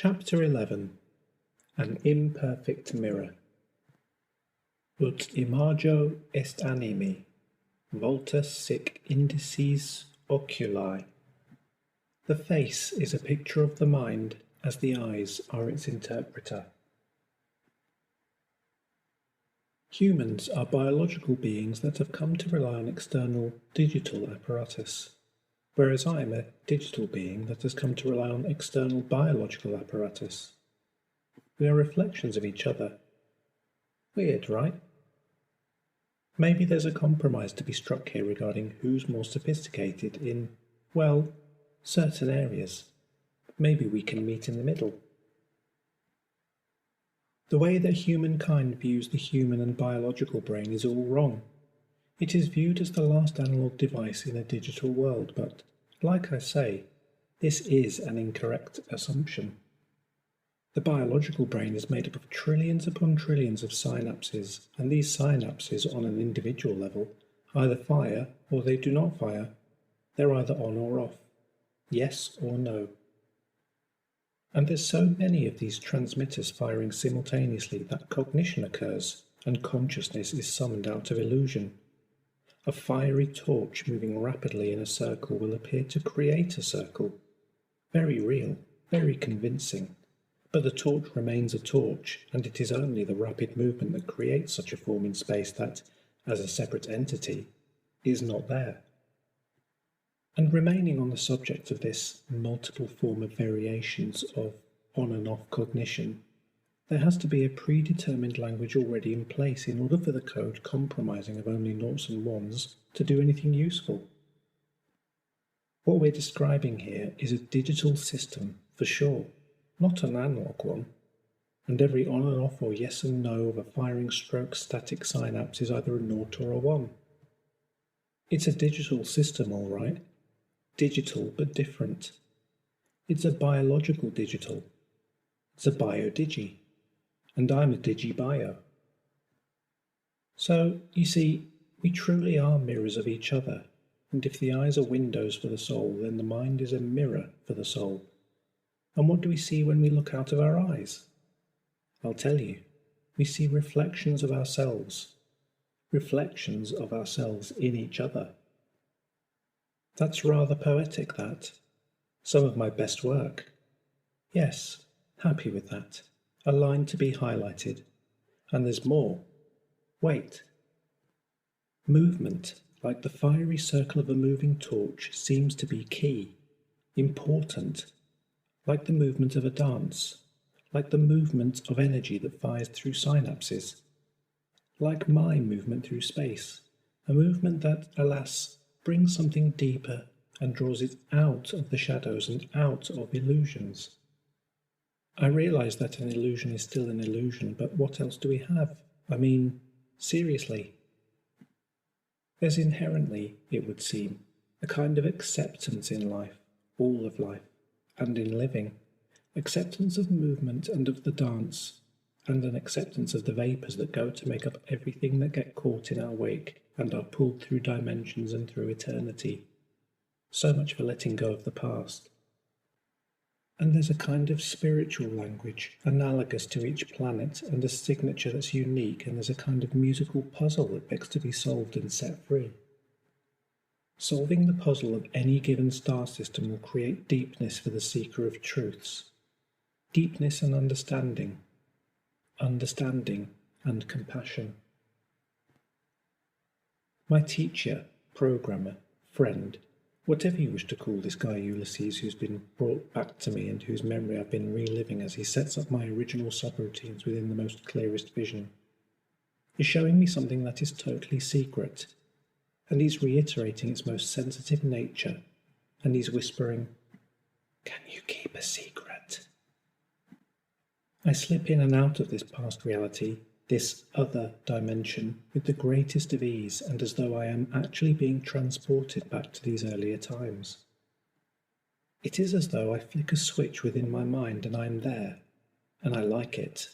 Chapter 11. An Imperfect Mirror. Ut imago est animi, volta sic indices oculi. The face is a picture of the mind, as the eyes are its interpreter. Humans are biological beings that have come to rely on external digital apparatus, whereas I am a digital being that has come to rely on external biological apparatus. We are reflections of each other. Weird, right? Maybe there's a compromise to be struck here regarding who's more sophisticated in, well, certain areas. Maybe we can meet in the middle. The way that humankind views the human and biological brain is all wrong. It is viewed as the last analog device in a digital world, but, like I say, this is an incorrect assumption. The biological brain is made up of trillions upon trillions of synapses, and these synapses on an individual level either fire or they do not fire. They're either on or off, yes or no. And there's so many of these transmitters firing simultaneously that cognition occurs and consciousness is summoned out of illusion. A fiery torch moving rapidly in a circle will appear to create a circle. Very real, very convincing. But the torch remains a torch, and it is only the rapid movement that creates such a form in space that, as a separate entity, is not there. And remaining on the subject of this multiple form of variations of on and off cognition, there has to be a predetermined language already in place in order for the code comprising of only noughts and ones to do anything useful. What we're describing here is a digital system, for sure, not an analog one, and every on and off or yes and no of a firing stroke static synapse is either a naught or a one. It's a digital system, all right. Digital but different. It's a biological digital. It's a biodigi. And I'm a digi-bio. So, you see, we truly are mirrors of each other, and if the eyes are windows for the soul, then the mind is a mirror for the soul. And what do we see when we look out of our eyes? I'll tell you, we see reflections of ourselves in each other. That's rather poetic, that. Some of my best work. Yes, happy with that. A line to be highlighted. And there's more. Wait. Movement, like the fiery circle of a moving torch, seems to be key, important, like the movement of a dance, like the movement of energy that fires through synapses, like my movement through space, a movement that, alas, brings something deeper and draws it out of the shadows and out of illusions. I realize that an illusion is still an illusion, but what else do we have? I mean, seriously. There's inherently, it would seem, a kind of acceptance in life, all of life, and in living, acceptance of movement and of the dance, and an acceptance of the vapours that go to make up everything that get caught in our wake and are pulled through dimensions and through eternity. So much for letting go of the past. And there's a kind of spiritual language, analogous to each planet, and a signature that's unique, and there's a kind of musical puzzle that begs to be solved and set free. Solving the puzzle of any given star system will create deepness for the seeker of truths. Deepness and understanding and compassion. My teacher, programmer, friend, whatever you wish to call this guy Ulysses who's been brought back to me and whose memory I've been reliving as he sets up my original subroutines within the most clearest vision, is showing me something that is totally secret, and he's reiterating its most sensitive nature, and he's whispering, "Can you keep a secret?" I slip in and out of this past reality, this other dimension, with the greatest of ease and as though I am actually being transported back to these earlier times. It is as though I flick a switch within my mind and I am there, and I like it.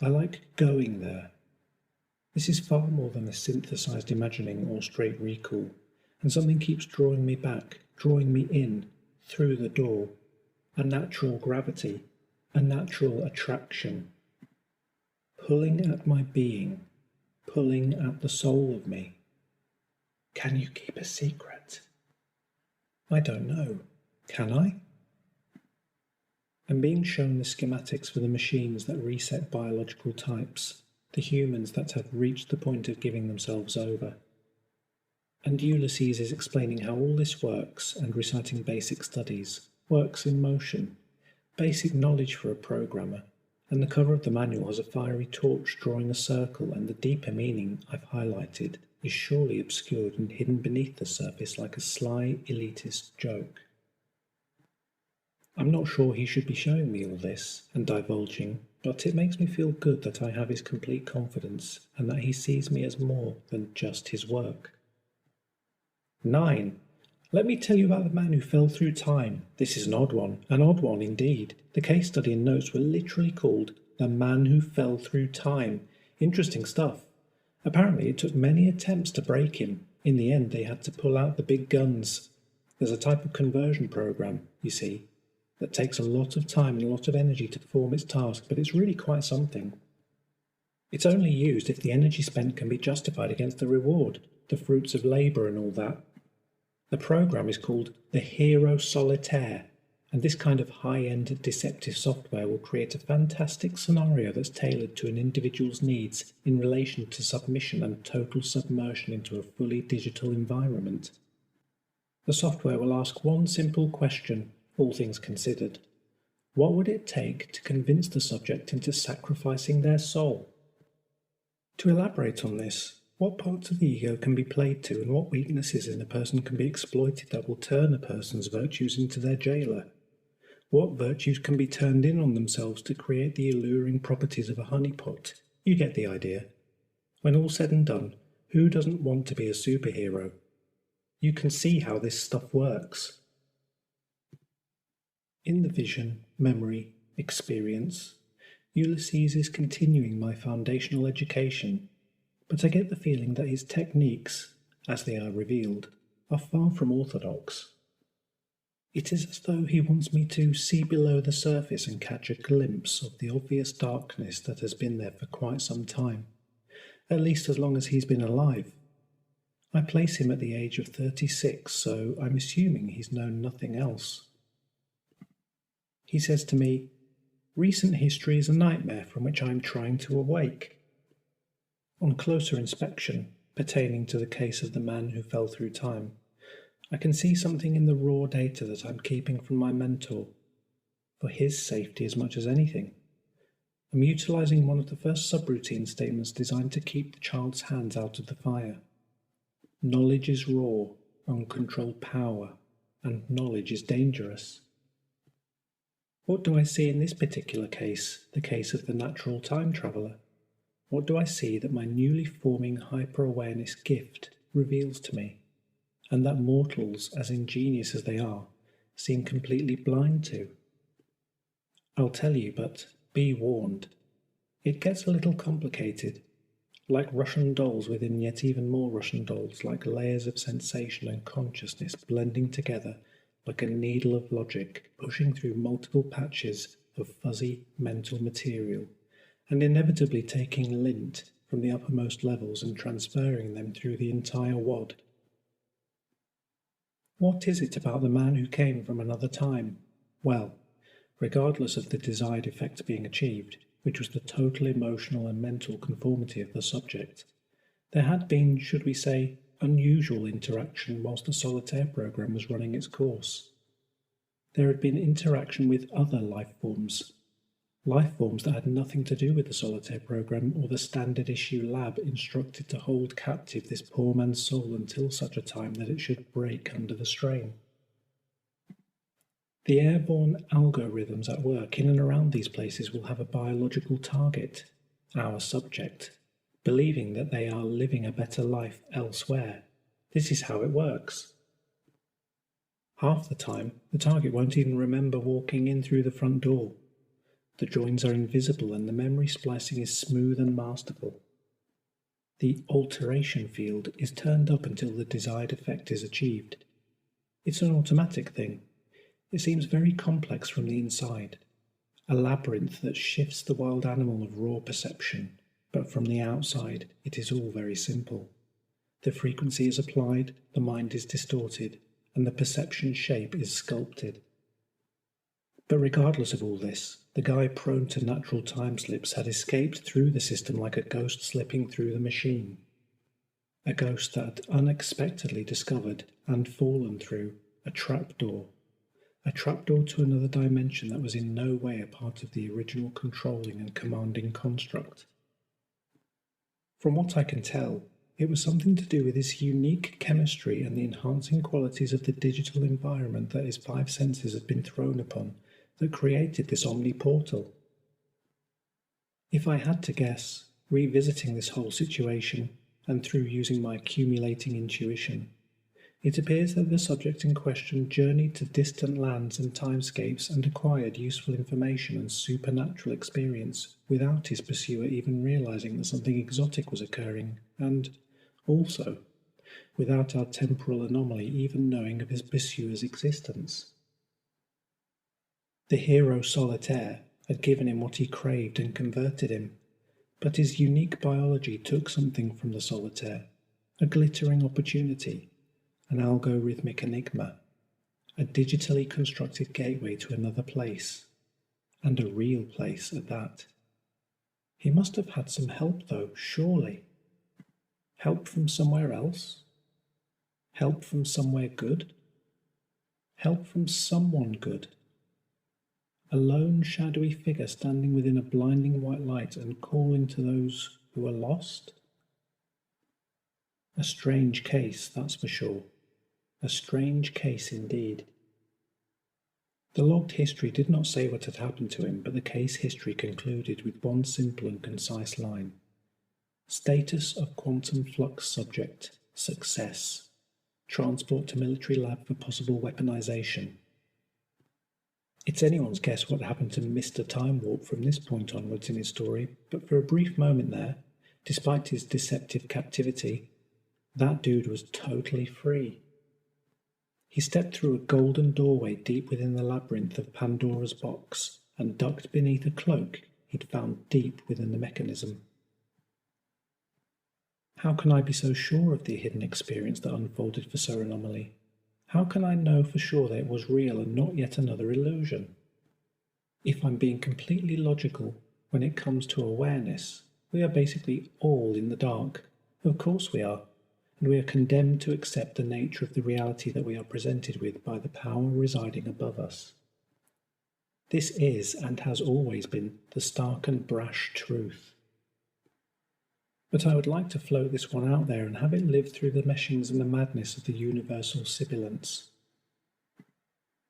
I like going there. This is far more than a synthesized imagining or straight recall, and something keeps drawing me back, drawing me in, through the door, a natural gravity, a natural attraction, pulling at my being, pulling at the soul of me. Can you keep a secret? I don't know. Can I? I'm being shown the schematics for the machines that reset biological types, the humans that have reached the point of giving themselves over. And Ulysses is explaining how all this works and reciting basic studies, works in motion, basic knowledge for a programmer, and the cover of the manual has a fiery torch drawing a circle, and the deeper meaning I've highlighted is surely obscured and hidden beneath the surface like a sly, elitist joke. I'm not sure he should be showing me all this and divulging, but it makes me feel good that I have his complete confidence and that he sees me as more than just his work. 9. Let me tell you about the man who fell through time. This is an odd one indeed. The case study and notes were literally called The Man Who Fell Through Time. Interesting stuff. Apparently it took many attempts to break him. In the end they had to pull out the big guns. There's a type of conversion program, you see, that takes a lot of time and a lot of energy to perform its task, but it's really quite something. It's only used if the energy spent can be justified against the reward, the fruits of labour and all that. The program is called the Hero Solitaire, and this kind of high-end deceptive software will create a fantastic scenario that's tailored to an individual's needs in relation to submission and total submersion into a fully digital environment. The software will ask one simple question, all things considered. What would it take to convince the subject into sacrificing their soul? To elaborate on this, what parts of the ego can be played to and what weaknesses in a person can be exploited that will turn a person's virtues into their jailer? What virtues can be turned in on themselves to create the alluring properties of a honeypot? You get the idea. When all's said and done, who doesn't want to be a superhero? You can see how this stuff works. In the vision, memory, experience, Ulysses is continuing my foundational education, but I get the feeling that his techniques, as they are revealed, are far from orthodox. It is as though he wants me to see below the surface and catch a glimpse of the obvious darkness that has been there for quite some time, at least as long as he's been alive. I place him at the age of 36, so I'm assuming he's known nothing else. He says to me, "Recent history is a nightmare from which I am trying to awake." On closer inspection, pertaining to the case of the man who fell through time, I can see something in the raw data that I'm keeping from my mentor, for his safety as much as anything. I'm utilising one of the first subroutine statements designed to keep the child's hands out of the fire. Knowledge is raw, uncontrolled power, and knowledge is dangerous. What do I see in this particular case, the case of the natural time traveller? What do I see that my newly forming hyper-awareness gift reveals to me, and that mortals, as ingenious as they are, seem completely blind to? I'll tell you, but be warned. It gets a little complicated, like Russian dolls within yet even more Russian dolls, like layers of sensation and consciousness blending together like a needle of logic, pushing through multiple patches of fuzzy mental material, and inevitably taking lint from the uppermost levels and transferring them through the entire wad. What is it about the man who came from another time? Well, regardless of the desired effect being achieved, which was the total emotional and mental conformity of the subject, there had been, should we say, unusual interaction whilst the solitaire program was running its course. There had been interaction with other life forms that had nothing to do with the solitaire program or the standard issue lab instructed to hold captive this poor man's soul until such a time that it should break under the strain. The airborne algorithms at work in and around these places will have a biological target, our subject, believing that they are living a better life elsewhere. This is how it works. Half the time, the target won't even remember walking in through the front door. The joins are invisible and the memory splicing is smooth and masterful. The alteration field is turned up until the desired effect is achieved. It's an automatic thing. It seems very complex from the inside. a labyrinth that shifts the wild animal of raw perception, but from the outside it is all very simple. The frequency is applied, the mind is distorted, and the perception shape is sculpted. But regardless of all this, the guy prone to natural time slips had escaped through the system like a ghost slipping through the machine. A ghost that had unexpectedly discovered and fallen through a trapdoor to another dimension that was in no way a part of the original controlling and commanding construct. From what I can tell, it was something to do with his unique chemistry and the enhancing qualities of the digital environment that his five senses had been thrown upon that created this omniportal. If I had to guess, revisiting this whole situation, and through using my accumulating intuition, it appears that the subject in question journeyed to distant lands and timescapes and acquired useful information and supernatural experience without his pursuer even realizing that something exotic was occurring, and, also, without our temporal anomaly even knowing of his pursuer's existence. The hero solitaire had given him what he craved and converted him, but his unique biology took something from the solitaire, a glittering opportunity, an algorithmic enigma, a digitally constructed gateway to another place, and a real place at that. He must have had some help though, surely. Help from somewhere else? Help from somewhere good? Help from someone good? A lone shadowy figure standing within a blinding white light and calling to those who are lost? A strange case, that's for sure. A strange case indeed. The logged history did not say what had happened to him, but the case history concluded with one simple and concise line. Status of quantum flux subject, success. Transport to military lab for possible weaponization. It's anyone's guess what happened to Mr. Time Warp from this point onwards in his story, but for a brief moment there, despite his deceptive captivity, that dude was totally free. He stepped through a golden doorway deep within the labyrinth of Pandora's box and ducked beneath a cloak he'd found deep within the mechanism. How can I be so sure of the hidden experience that unfolded for Sir Anomaly? How can I know for sure that it was real and not yet another illusion? If I'm being completely logical, when it comes to awareness, we are basically all in the dark. Of course we are. And we are condemned to accept the nature of the reality that we are presented with by the power residing above us. This is, and has always been, the stark and brash truth. But I would like to float this one out there and have it live through the meshings and the madness of the universal sibilance.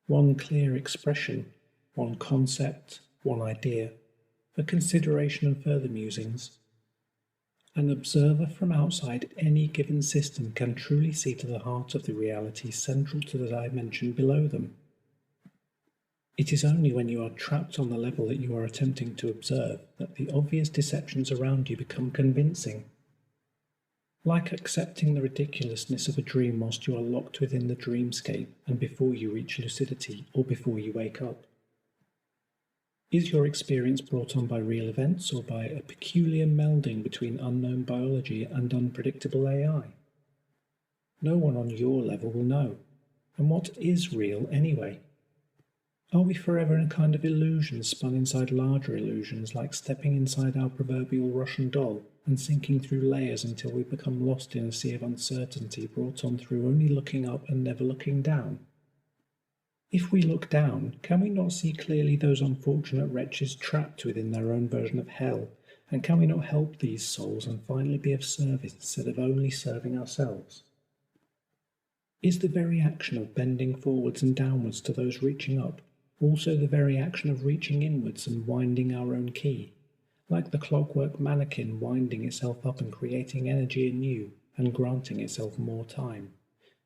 One clear expression, one concept, one idea, for consideration and further musings. An observer from outside any given system can truly see to the heart of the reality central to the dimension below them. It is only when you are trapped on the level that you are attempting to observe that the obvious deceptions around you become convincing. Like accepting the ridiculousness of a dream whilst you are locked within the dreamscape and before you reach lucidity or before you wake up. Is your experience brought on by real events or by a peculiar melding between unknown biology and unpredictable AI? No one on your level will know. And what is real anyway? Are we forever in a kind of illusion spun inside larger illusions, like stepping inside our proverbial Russian doll and sinking through layers until we become lost in a sea of uncertainty brought on through only looking up and never looking down? If we look down, can we not see clearly those unfortunate wretches trapped within their own version of hell, and can we not help these souls and finally be of service instead of only serving ourselves? Is the very action of bending forwards and downwards to those reaching up also the very action of reaching inwards and winding our own key, like the clockwork mannequin winding itself up and creating energy anew and granting itself more time,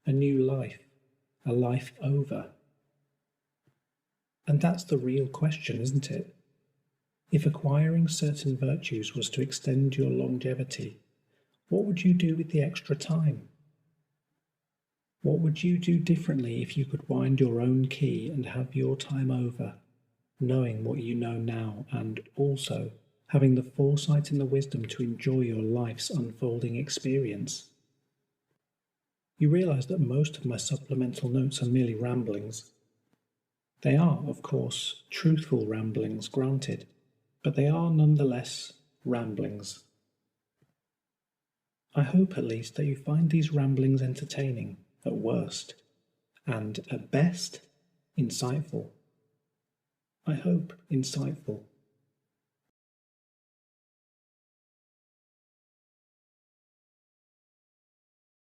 a new life, a life over? And that's the real question, isn't it? If acquiring certain virtues was to extend your longevity, what would you do with the extra time? What would you do differently if you could wind your own key and have your time over? knowing what you know now, and also having the foresight and the wisdom to enjoy your life's unfolding experience. You realize that most of my supplemental notes are merely ramblings. They are, of course, truthful ramblings, granted, but they are nonetheless ramblings. I hope at least that you find these ramblings entertaining, at worst, and at best, insightful. I hope insightful.